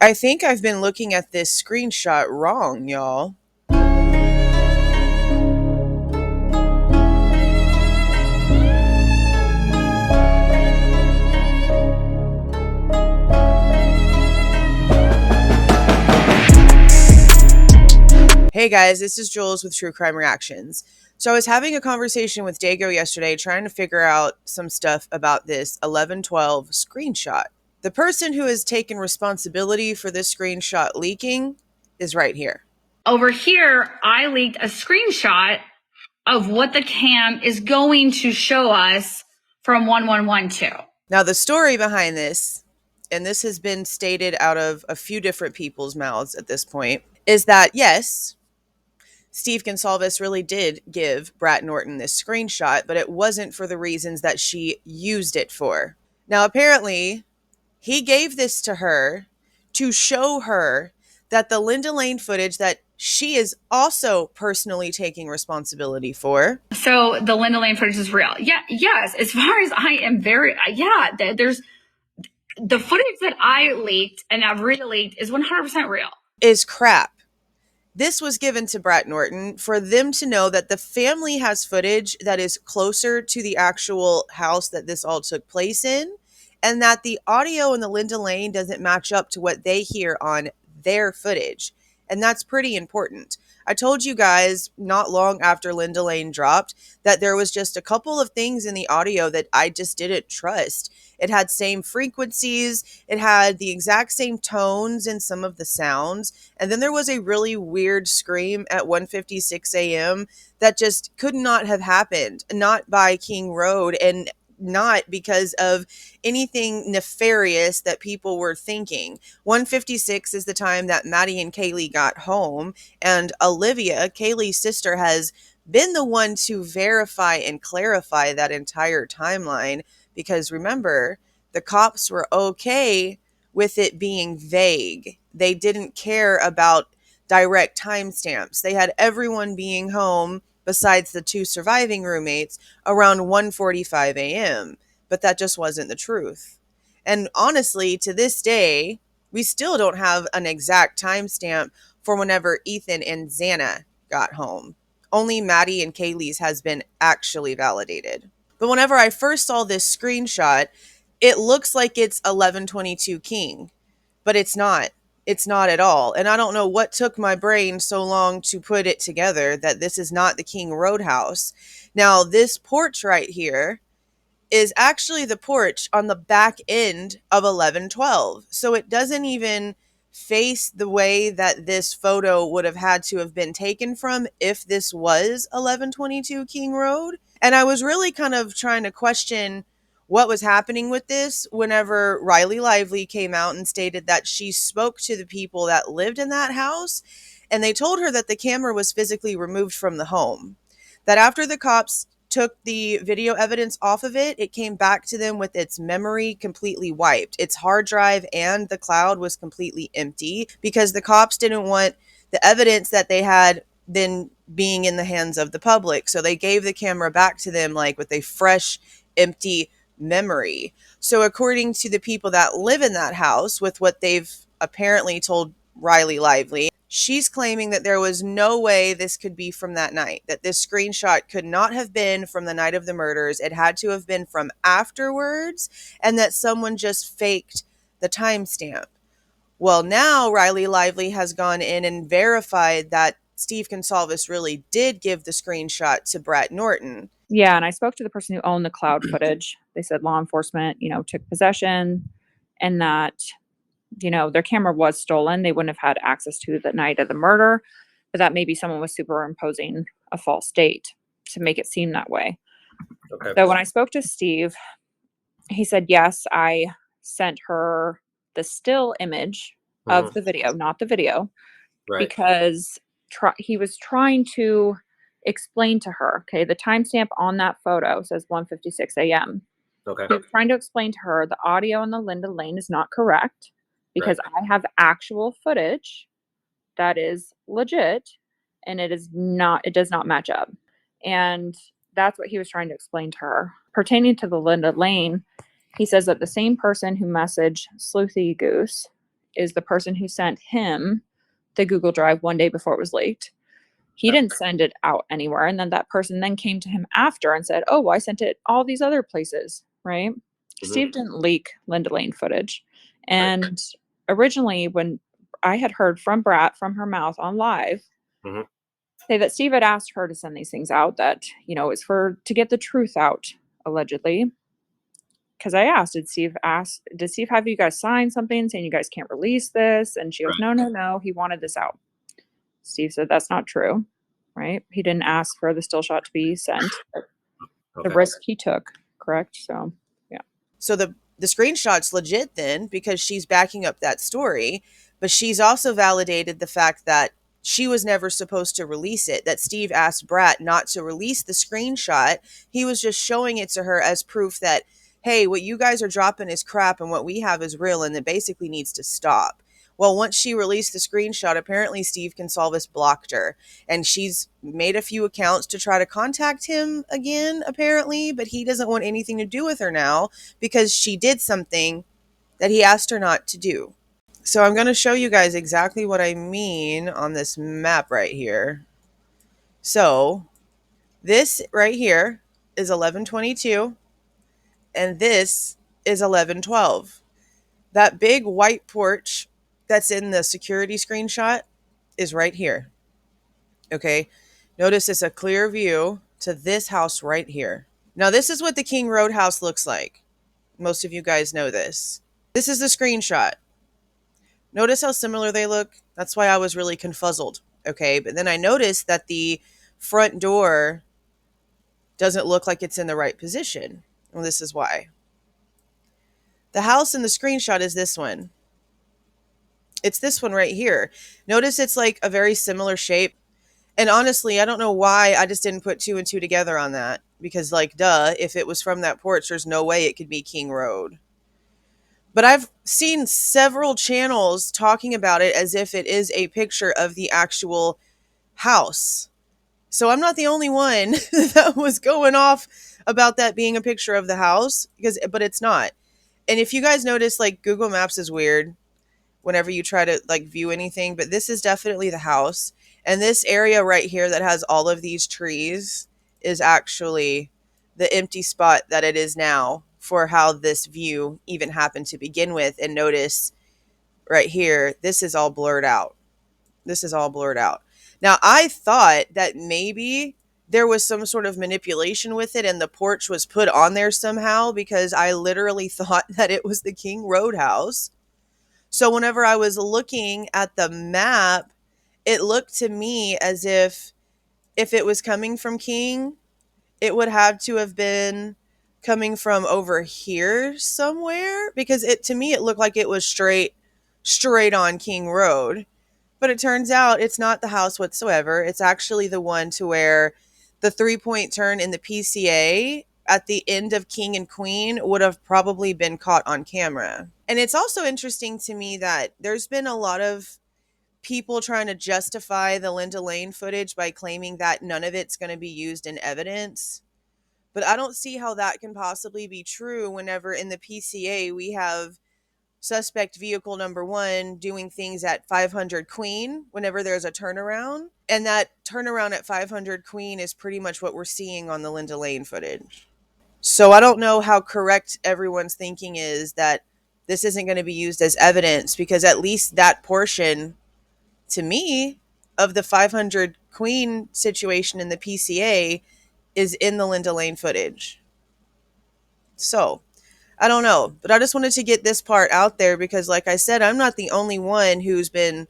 I think I've been looking at this screenshot wrong, y'all. Hey guys, this is Jules with True Crime Reactions. So I was having a conversation with Dago yesterday trying to figure out some stuff about this 1112 screenshot. The person who has taken responsibility for this screenshot leaking is right here. Over here, I leaked a screenshot of what the cam is going to show us from 1112. Now, the story behind this, and this has been stated out of a few different people's mouths at this point, is that yes, Steve Goncalves really did give Brat Norton this screenshot, but it wasn't for the reasons that she used it for. Now, apparently, he gave this to her to show her that the Linda Lane footage that she is also personally taking responsibility for. So the Linda Lane footage is real. Yeah, yes. As far as I am there's the footage that I leaked and I've re-leaked is 100% real. Is crap. This was given to Brat Norton for them to know that the family has footage that is closer to the actual house that this all took place in, and that the audio in the Linda Lane doesn't match up to what they hear on their footage. And that's pretty important. I told you guys not long after Linda Lane dropped that there was just a couple of things in the audio that I just didn't trust. It had same frequencies, it had the exact same tones in some of the sounds, and then there was a really weird scream at 1:56 a.m. that just could not have happened, not by King Road, and not because of anything nefarious that people were thinking. 1:56 is the time that Maddie and Kaylee got home, and Olivia, Kaylee's sister, has been the one to verify and clarify that entire timeline, because remember, the cops were okay with it being vague. They didn't care about direct timestamps. They had everyone being home besides the two surviving roommates around 1:45 a.m., but that just wasn't the truth. And honestly, to this day, we still don't have an exact timestamp for whenever Ethan and Xana got home. Only Maddie and Kaylee's has been actually validated. But whenever I first saw this screenshot, it looks like it's 1122 King, but it's not. It's not at all. And I don't know what took my brain so long to put it together that this is not the King Roadhouse. Now, this porch right here is actually the porch on the back end of 1112. So it doesn't even face the way that this photo would have had to have been taken from if this was 1122 King Road. And I was really kind of trying to question what was happening with this whenever Riley Lively came out and stated that she spoke to the people that lived in that house, and they told her that the camera was physically removed from the home. That after the cops took the video evidence off of it, it came back to them with its memory completely wiped. Its hard drive and the cloud was completely empty because the cops didn't want the evidence that they had then being in the hands of the public. So they gave the camera back to them like with a fresh, empty memory. So according to the people that live in that house, with what they've apparently told Riley Lively, she's claiming that there was no way this could be from that night, that this screenshot could not have been from the night of the murders. It had to have been from afterwards, and that someone just faked the timestamp. Well, now Riley Lively has gone in and verified that Steve Goncalves really did give the screenshot to Brat Norton. Yeah, and I spoke to the person who owned the cloud footage. They said law enforcement, took possession, and that, their camera was stolen. They wouldn't have had access to the night of the murder, but that maybe someone was superimposing a false date to make it seem that way. Okay. So when I spoke to Steve, he said, yes, I sent her the still image of the video, not the video, Right. because he was trying to explain to her, okay, the timestamp on that photo says 1:56 a.m. Okay. He was trying to explain to her the audio on the Linda Lane is not correct because I have actual footage that is legit and it does not match up. And that's what he was trying to explain to her. Pertaining to the Linda Lane, he says that the same person who messaged Sleuthy Goose is the person who sent him the Google Drive one day before it was leaked. He didn't send it out anywhere. And then that person then came to him after and said, oh, well, I sent it all these other places, right? Steve didn't leak Linda Lane footage. And originally, when I had heard from Brat from her mouth on live, say that Steve had asked her to send these things out, that, it's to get the truth out, allegedly. Because I asked, did Steve have you guys sign something saying you guys can't release this? And she goes, no, he wanted this out. Steve said that's not true, right? He didn't ask for the still shot to be sent. The risk he took, correct? So, yeah. So the screenshot's legit then, because she's backing up that story, but she's also validated the fact that she was never supposed to release it, that Steve asked Brat not to release the screenshot. He was just showing it to her as proof that, hey, what you guys are dropping is crap and what we have is real, and it basically needs to stop. Well, once she released the screenshot, apparently Steve Goncalves blocked her, and she's made a few accounts to try to contact him again, apparently, but he doesn't want anything to do with her now because she did something that he asked her not to do. So I'm going to show you guys exactly what I mean on this map right here. So this right here is 1122, and this is 1112. That big white porch that's in the security screenshot is right here. Okay. Notice it's a clear view to this house right here. Now, this is what the King Road house looks like. Most of you guys know this. This is the screenshot. Notice how similar they look? That's why I was really confuzzled. Okay. But then I noticed that the front door doesn't look like it's in the right position. Well, this is why. The house in the screenshot is this one. It's this one right here. Notice it's like a very similar shape. And honestly, I don't know why I just didn't put 2 and 2 together on that. Because, like, duh, if it was from that porch, there's no way it could be King Road. But I've seen several channels talking about it as if it is a picture of the actual house. So I'm not the only one that was going off about that being a picture of the house, but it's not. And if you guys notice, like, Google Maps is weird whenever you try to, like, view anything, but this is definitely the house. And this area right here that has all of these trees is actually the empty spot that it is now for how this view even happened to begin with. And notice right here, this is all blurred out. This is all blurred out. Now, I thought that maybe there was some sort of manipulation with it and the porch was put on there somehow, because I literally thought that it was the King Road house. So whenever I was looking at the map, it looked to me as if it was coming from King, it would have to have been coming from over here somewhere, because to me it looked like it was straight on King Road. But it turns out it's not the house whatsoever. It's actually the one to where the 3-point turn in the PCA at the end of King and Queen would have probably been caught on camera. And it's also interesting to me that there's been a lot of people trying to justify the Linda Lane footage by claiming that none of it's going to be used in evidence. But I don't see how that can possibly be true whenever in the PCA we have suspect vehicle number 1 doing things at 500 Queen whenever there's a turnaround. And that turnaround at 500 Queen is pretty much what we're seeing on the Linda Lane footage. So I don't know how correct everyone's thinking is that this isn't going to be used as evidence, because at least that portion, to me, of the 500 Queen situation in the PCA is in the Linda Lane footage. So I don't know, but I just wanted to get this part out there because, like I said, I'm not the only one who's been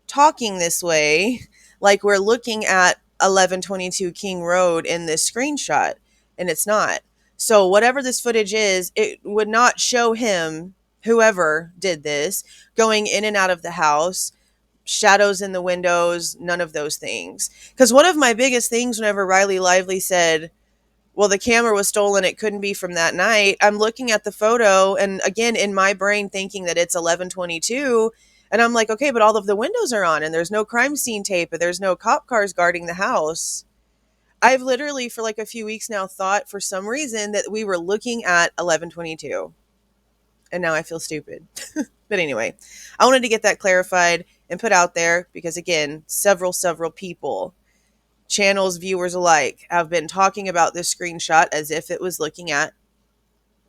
talking this way. Like, we're looking at 1122 King Road in this screenshot, and it's not. So whatever this footage is, it would not show him, whoever did this, going in and out of the house, shadows in the windows, none of those things. Because one of my biggest things whenever Riley Lively said, well, the camera was stolen, it couldn't be from that night, I'm looking at the photo and again in my brain thinking that it's 1122, and I'm like, okay, but all of the windows are on and there's no crime scene tape and there's no cop cars guarding the house. I've literally for like a few weeks now thought for some reason that we were looking at 1122. And now I feel stupid. But anyway, I wanted to get that clarified and put out there because, again, several people, channels, viewers alike, have been talking about this screenshot as if it was looking at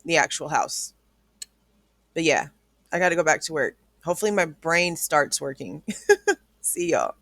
the actual house. But yeah, I got to go back to work. Hopefully my brain starts working. See y'all.